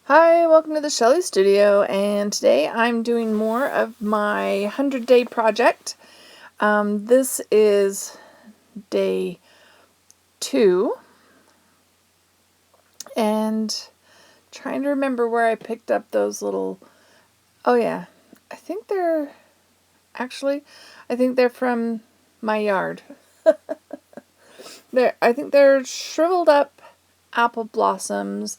Hi, welcome to the Shelley Studio, and today I'm doing more of my 100-day project. This is day 2, and trying to remember where I picked up those little, oh yeah, I think they're from my yard. I think they're shriveled up apple blossoms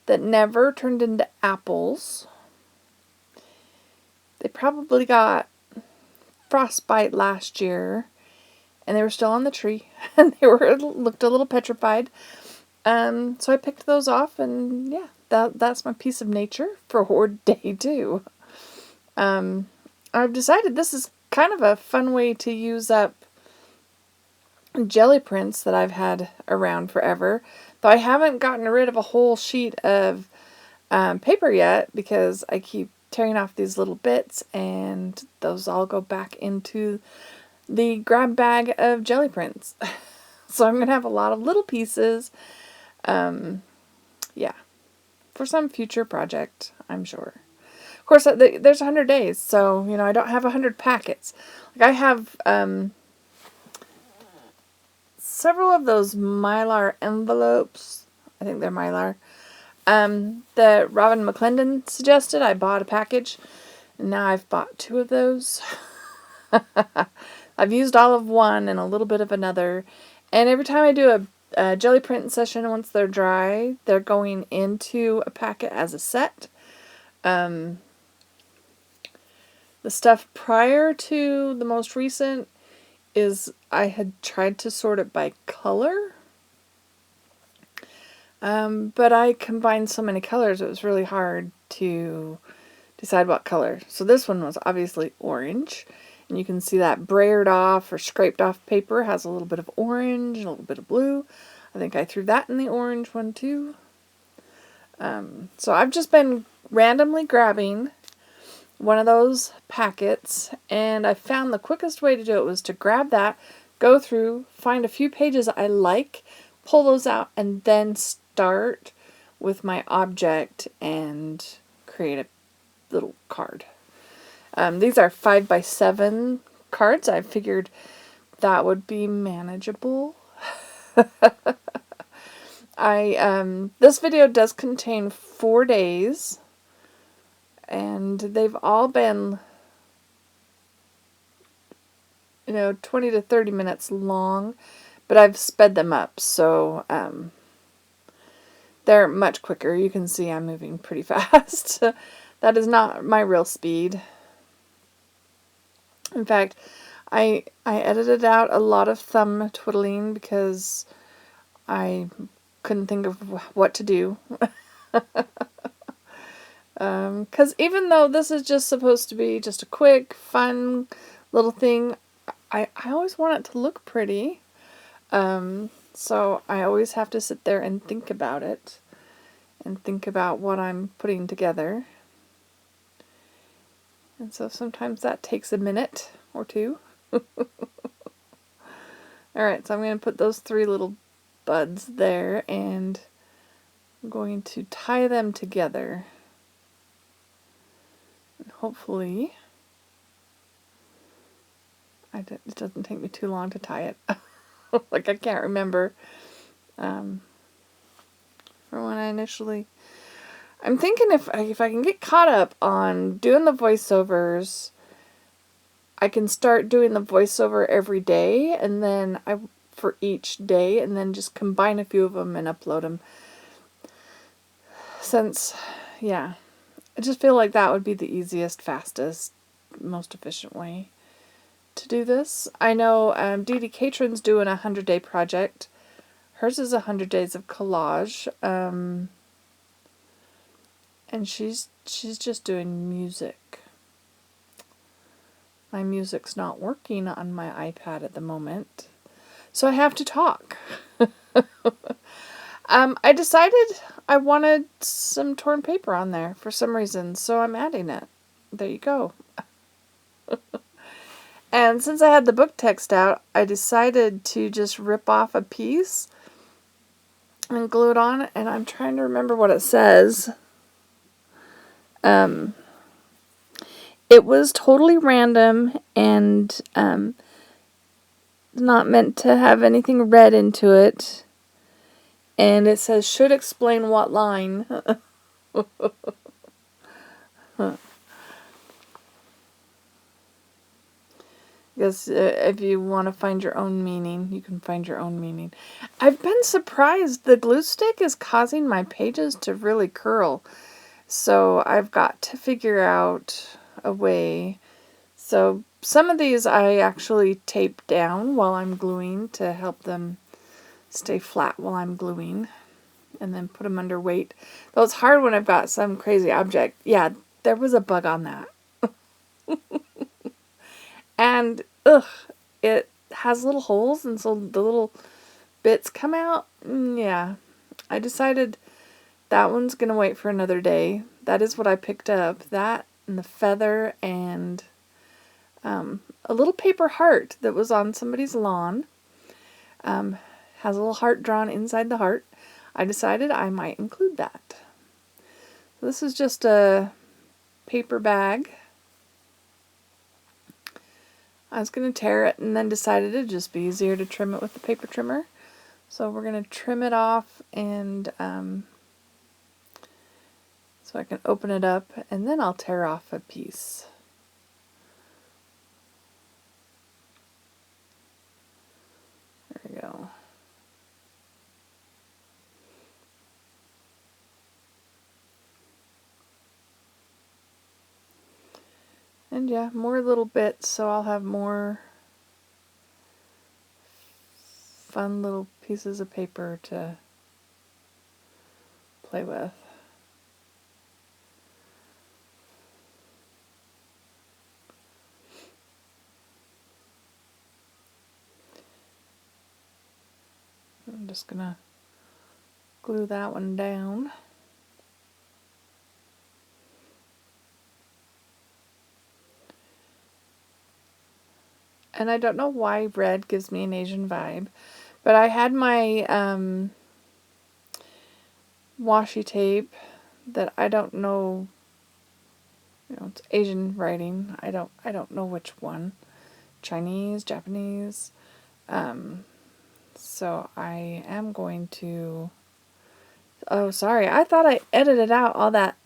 that never turned into apples. They probably got frostbite last year, and they were still on the tree, and they looked a little petrified. So I picked those off, and yeah, that's my piece of nature for day 2. I've decided this is kind of a fun way to use up jelly prints that I've had around forever, though I haven't gotten rid of a whole sheet of paper yet because I keep tearing off these little bits, and those all go back into the grab bag of jelly prints. So I'm going to have a lot of little pieces, yeah, for some future project, I'm sure. Of course, there's 100 days, so, I don't have 100 packets. Like, I have several of those Mylar envelopes. I think they're Mylar. That Robin McClendon suggested. I bought a package, and now I've bought 2 of those. I've used all of one and a little bit of another, and every time I do a jelly print session, once they're dry, they're going into a packet as a set. The stuff prior to the most recent is I had tried to sort it by color, but I combined so many colors it was really hard to decide what color. So this one was obviously orange, and you can see that brayered off or scraped off paper has a little bit of orange and a little bit of blue. I think I threw that in the orange one too. So I've just been randomly grabbing one of those packets, and I found the quickest way to do it was to grab that, go through, find a few pages I like, pull those out, and then start with my object and create a little card. These are 5x7 cards. I figured that would be manageable. This video does contain 4 days, and they've all been 20 to 30 minutes long, but I've sped them up, so they're much quicker. You can see I'm moving pretty fast. That is not my real speed. In fact, I edited out a lot of thumb twiddling because I couldn't think of what to do. Because even though this is just supposed to be just a quick, fun little thing, I always want it to look pretty. So I always have to sit there and think about it, and think about what I'm putting together. And so sometimes that takes a minute or 2. Alright, so I'm going to put those 3 little buds there, and I'm going to tie them together. And hopefully it doesn't take me too long to tie it. Like, I can't remember from when I initially... I'm thinking if I can get caught up on doing the voiceovers, I can start doing the voiceover every day, and then for each day, and then just combine a few of them and upload them. Since, yeah, I just feel like that would be the easiest, fastest, most efficient way to do this. I know Dee Dee Catron's doing a 100-day project. Hers is 100 days of collage. And she's just doing music. My music's not working on my iPad at the moment, so I have to talk. I decided I wanted some torn paper on there for some reason, so I'm adding it. There you go. And since I had the book text out, I decided to just rip off a piece and glue it on, and I'm trying to remember what it says. It was totally random and not meant to have anything read into it. And it says, should explain what line. Because if you want to find your own meaning, you can find your own meaning. I've been surprised. The glue stick is causing my pages to really curl. So I've got to figure out a way. So some of these I actually tape down while I'm gluing to help them stay flat while I'm gluing. And then put them under weight. Though it's hard when I've got some crazy object. Yeah, there was a bug on that. And, it has little holes, and so the little bits come out. Yeah, I decided that one's going to wait for another day. That is what I picked up. That and the feather and a little paper heart that was on somebody's lawn. Has a little heart drawn inside the heart. I decided I might include that. This is just a paper bag. I was going to tear it and then decided it'd just be easier to trim it with the paper trimmer. So we're going to trim it off and so I can open it up and then I'll tear off a piece. There we go. And yeah, more little bits, so I'll have more fun little pieces of paper to play with. I'm just gonna glue that one down. And I don't know why red gives me an Asian vibe, but I had my washi tape that I don't know, it's Asian writing. I don't know which one. Chinese, Japanese. So I am going to, oh sorry, I thought I edited out all that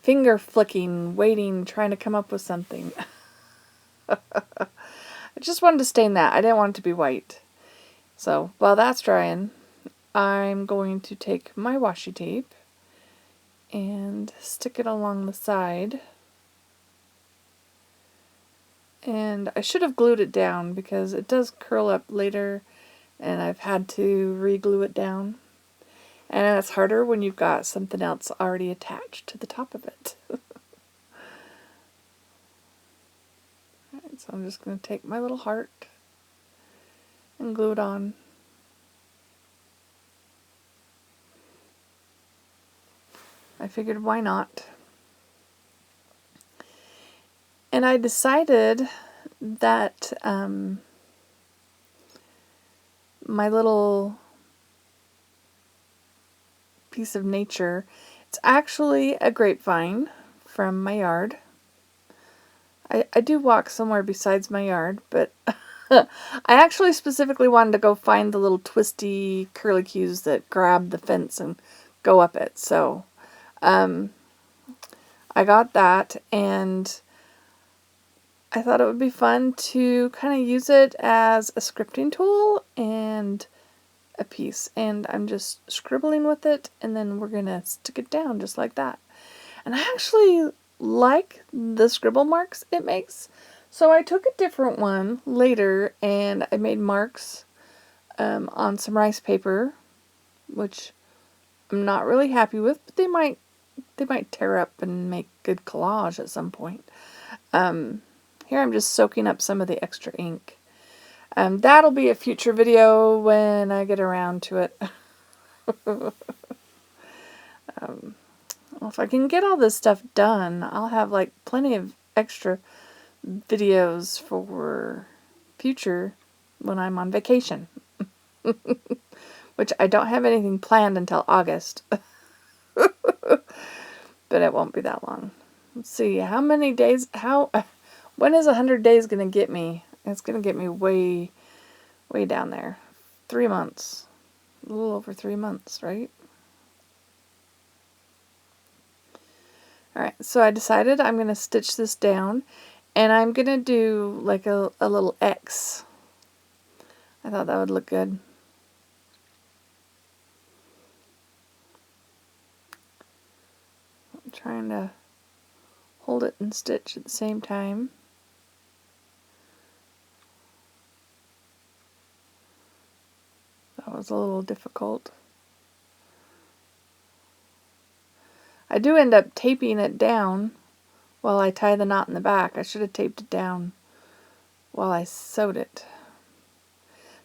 finger flicking, waiting, trying to come up with something. I just wanted to stain that. I didn't want it to be white. So while that's drying, I'm going to take my washi tape and stick it along the side. And I should have glued it down because it does curl up later and I've had to re-glue it down. And it's harder when you've got something else already attached to the top of it. Alright, so I'm just going to take my little heart and glue it on. I figured why not. And I decided that my little piece of nature, it's actually a grapevine from my yard. I do walk somewhere besides my yard, but I actually specifically wanted to go find the little twisty curlicues that grab the fence and go up it. So I got that, and I thought it would be fun to kind of use it as a scripting tool and a piece. And I'm just scribbling with it, and then we're going to stick it down just like that. And I actually like the scribble marks it makes. So I took a different one later, and I made marks on some rice paper, which I'm not really happy with, but they might tear up and make good collage at some point. Here I'm just soaking up some of the extra ink. That'll be a future video when I get around to it. Well, if I can get all this stuff done, I'll have like plenty of extra videos for future when I'm on vacation. Which I don't have anything planned until August. but it won't be that long. Let's see, how many days, when is 100 days going to get me? It's going to get me way, way down there. 3 months. A little over 3 months, right? Alright, so I decided I'm going to stitch this down, and I'm going to do like a little X. I thought that would look good. I'm trying to hold it and stitch at the same time. That was a little difficult. I do end up taping it down while I tie the knot in the back. I should have taped it down while I sewed it.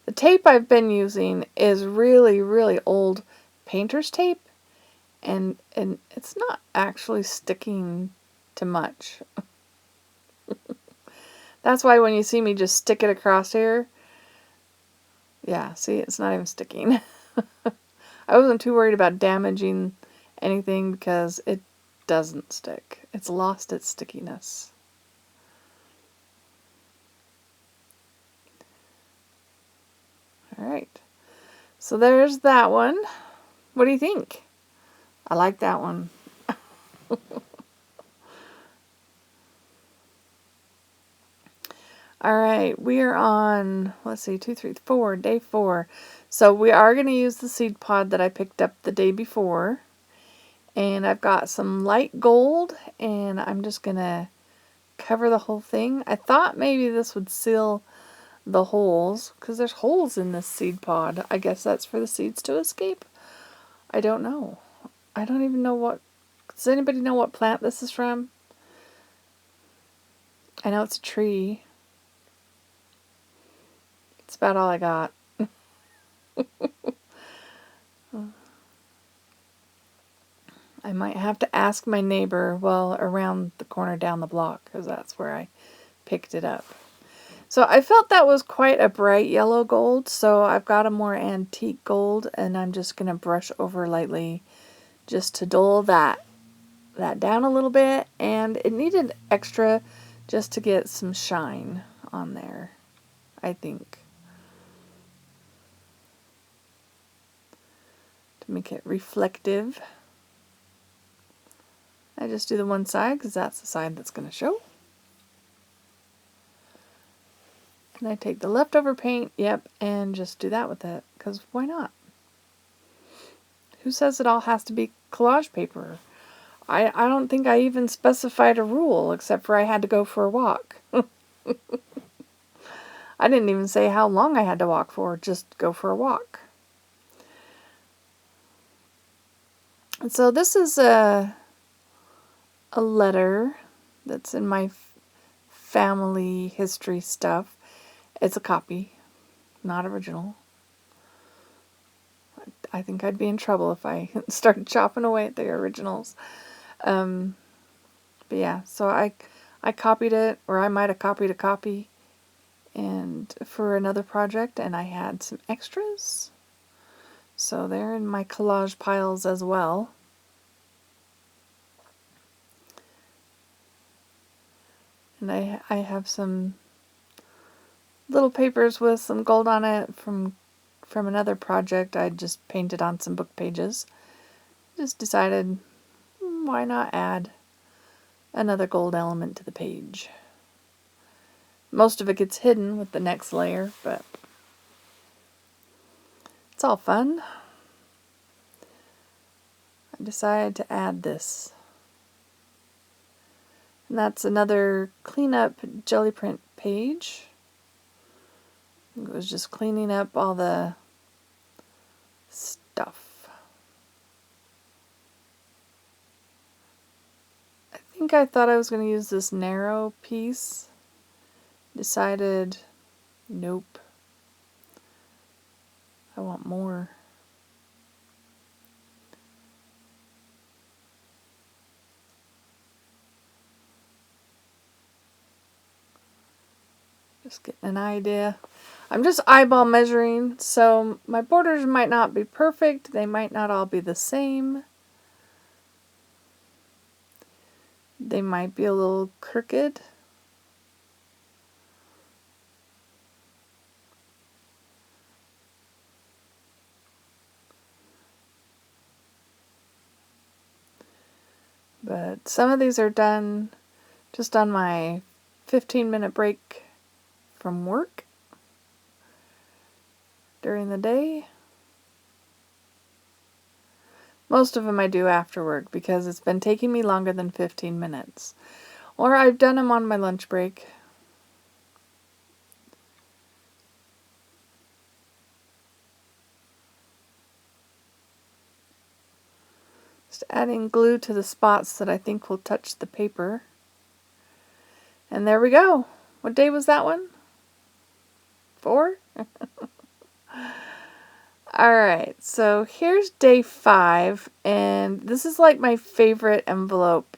The tape I've been using is really, really old painter's tape, and it's not actually sticking to much. That's why when you see me just stick it across here, yeah, see, it's not even sticking. I wasn't too worried about damaging anything because it doesn't stick. It's lost its stickiness. Alright, so there's that one. What do you think? I like that one. Alright, we are on, let's see, 2, 3, 4, day 4. So we are going to use the seed pod that I picked up the day before. And I've got some light gold, and I'm just going to cover the whole thing. I thought maybe this would seal the holes, because there's holes in this seed pod. I guess that's for the seeds to escape. I don't know. I don't even know what... Does anybody know what plant this is from? I know it's a tree. It's about all I got. I might have to ask my neighbor, well, around the corner down the block, because that's where I picked it up. So I felt that was quite a bright yellow gold, so I've got a more antique gold, and I'm just going to brush over lightly just to dull that down a little bit, and it needed extra just to get some shine on there, I think. To make it reflective. I just do the one side because that's the side that's going to show. And I take the leftover paint, yep, and just do that with it, because why not? Who says it all has to be collage paper? I don't think I even specified a rule, except for I had to go for a walk. I didn't even say how long I had to walk for, just go for a walk. And so this is a letter that's in my family history stuff. It's a copy, not original. I think I'd be in trouble if I started chopping away at the originals. But yeah, so I copied it, or I might have copied a copy, and for another project, and I had some extras. So they're in my collage piles as well. And I have some little papers with some gold on it from another project. I just painted on some book pages. Just decided, why not add another gold element to the page. Most of it gets hidden with the next layer, but it's all fun. I decided to add this. And that's another cleanup jelly print page. It was just cleaning up all the stuff. I think I thought I was going to use this narrow piece. Decided, nope. I want more. Just getting an idea. I'm just eyeball measuring, so my borders might not be perfect. They might not all be the same. They might be a little crooked. But some of these are done just on my 15-minute break from work during the day. Most of them I do after work because it's been taking me longer than 15 minutes. Or I've done them on my lunch break. Just adding glue to the spots that I think will touch the paper. And there we go. What day was that one? 4? Alright, so here's day 5, and this is like my favorite envelope.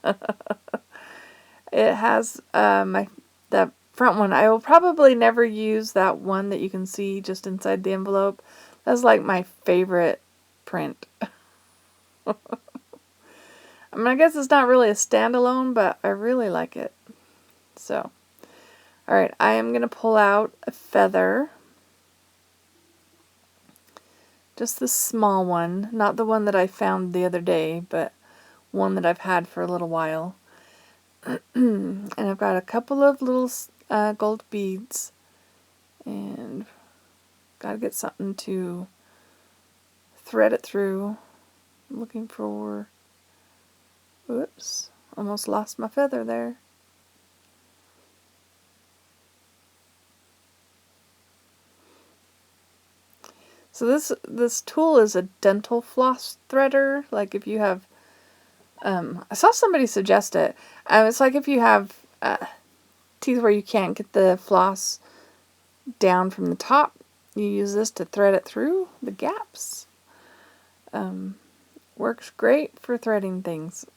It has that front one. I will probably never use that one that you can see just inside the envelope. That's like my favorite print. I mean, I guess it's not really a standalone, but I really like it. So, alright, I am going to pull out a feather. Just the small one, not the one that I found the other day, but one that I've had for a little while. And I've got a couple of little gold beads, and gotta get something to thread it through. I'm looking for, whoops, almost lost my feather there. So this tool is a dental floss threader. Like if you have, I saw somebody suggest it. It's like if you have teeth where you can't get the floss down from the top, you use this to thread it through the gaps. Works great for threading things.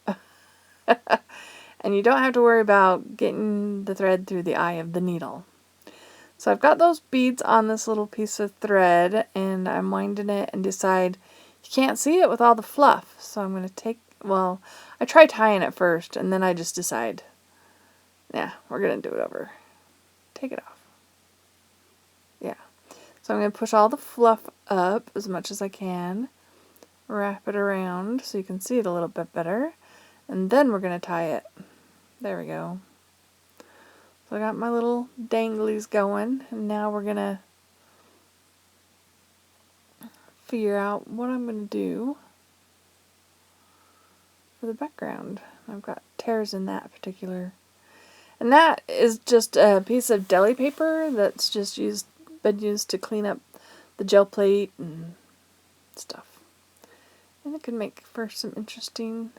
And you don't have to worry about getting the thread through the eye of the needle. So I've got those beads on this little piece of thread, and I'm winding it and decide you can't see it with all the fluff. So I'm going to take, well, I try tying it first, and then I just decide, yeah, we're going to do it over. Take it off. Yeah. So I'm going to push all the fluff up as much as I can, wrap it around so you can see it a little bit better, and then we're going to tie it. There we go. So I got my little danglies going, and now we're going to figure out what I'm going to do for the background. I've got tears in that particular. And that is just a piece of deli paper that's just been used to clean up the gel plate and stuff. And it could make for some interesting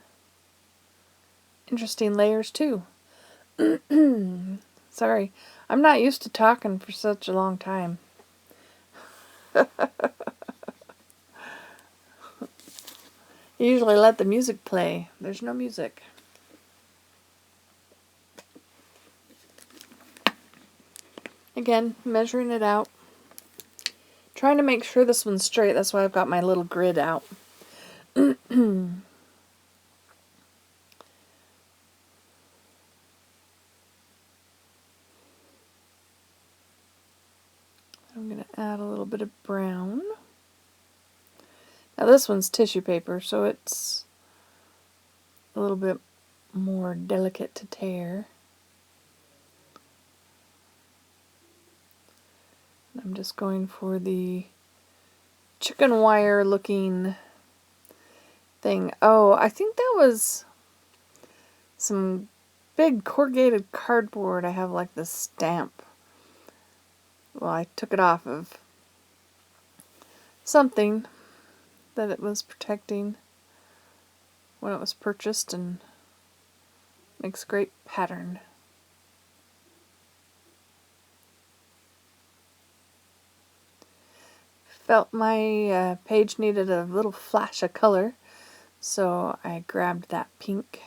layers too. Sorry, I'm not used to talking for such a long time. You usually let the music play. There's no music. Again, measuring it out. Trying to make sure this one's straight. That's why I've got my little grid out. I'm going to add a little bit of brown. Now this one's tissue paper, so it's a little bit more delicate to tear. I'm just going for the chicken wire looking thing. Oh, I think that was some big corrugated cardboard. I have like this stamp. Well, I took it off of something that it was protecting when it was purchased, and makes a great pattern. Felt my page needed a little flash of color, so I grabbed that pink.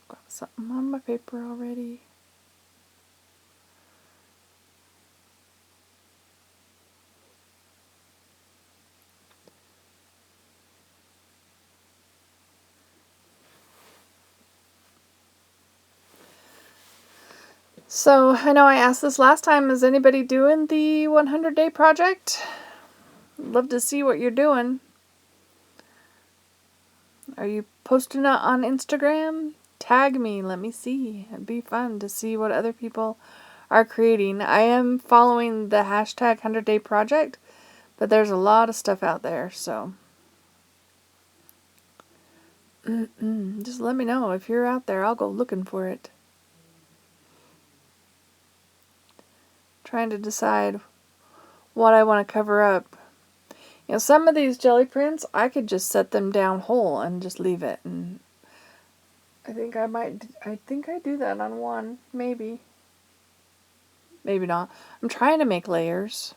Got something on my paper already. So, I know I asked this last time, is anybody doing the 100-day project? Love to see what you're doing. Are you posting it on Instagram? Tag me, let me see. It'd be fun to see what other people are creating. I am following the hashtag 100-day project, but there's a lot of stuff out there, so just let me know. If you're out there, I'll go looking for it. Trying to decide what I want to cover up. You know, some of these jelly prints, I could just set them down whole and just leave it. And I think I do that on one, maybe. Maybe not. I'm trying to make layers.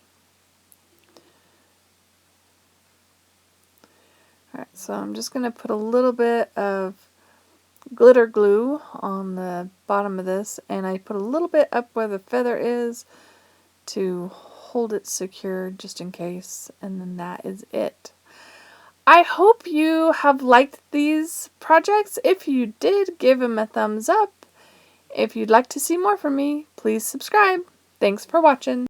Alright, so I'm just going to put a little bit of glitter glue on the bottom of this, and I put a little bit up where the feather is to hold it secure just in case, and then that is it. I hope you have liked these projects. If you did, give them a thumbs up. If you'd like to see more from me, please subscribe. Thanks for watching.